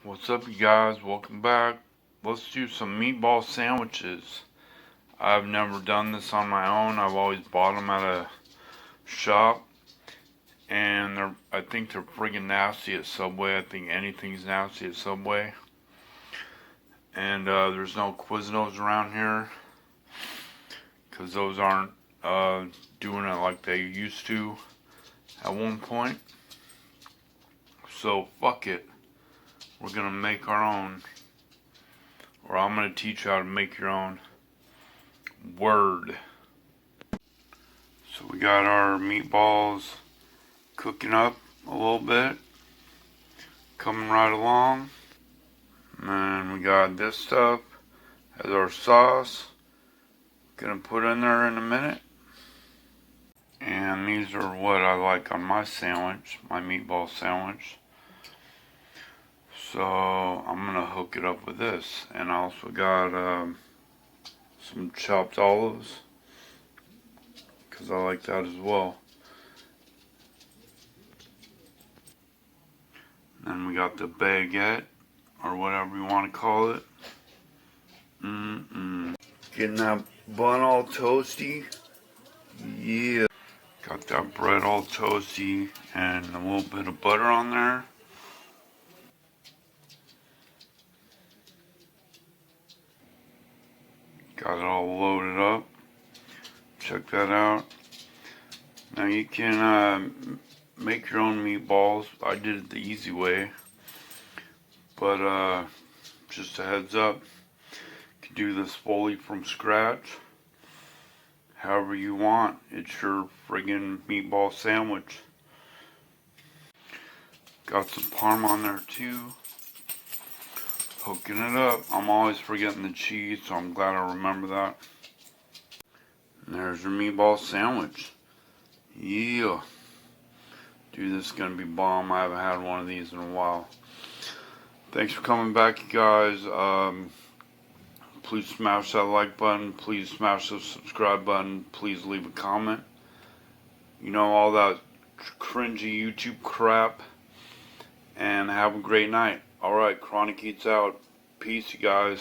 What's up, you guys? Welcome back. Let's do some meatball sandwiches. I've never done this on my own. I've always bought them at a shop, and I think they're friggin' nasty at Subway. I think anything's nasty at Subway. And there's no Quiznos around here, because those aren't doing it like they used to at one point. So fuck it. We're gonna make our own. Or I'm gonna teach you how to make your own. Word. So we got our meatballs cooking up a little bit. Coming right along. And we got this stuff as our sauce. Gonna put in there in a minute. And these are what I like on my sandwich, my meatball sandwich. So I'm gonna hook it up with this. And I also got some chopped olives, because I like that as well. Then we got the baguette, or whatever you want to call it. Getting that bun all toasty. Yeah. Got that bread all toasty and a little bit of butter on there. Got it all loaded up. Check that out. Now you can make your own meatballs. I did it the easy way. But just a heads up, you can do this fully from scratch. However you want. It's your friggin' meatball sandwich. Got some parm on there too. Hooking it up. I'm always forgetting the cheese, so I'm glad I remember that. And there's your meatball sandwich. Yeah. Dude, this is gonna be bomb. I haven't had one of these in a while. Thanks for coming back, you guys. Please smash that like button. Please smash the subscribe button. Please leave a comment. You know, all that cringy YouTube crap. And have a great night. Alright, Chronic Eats out. Peace, you guys.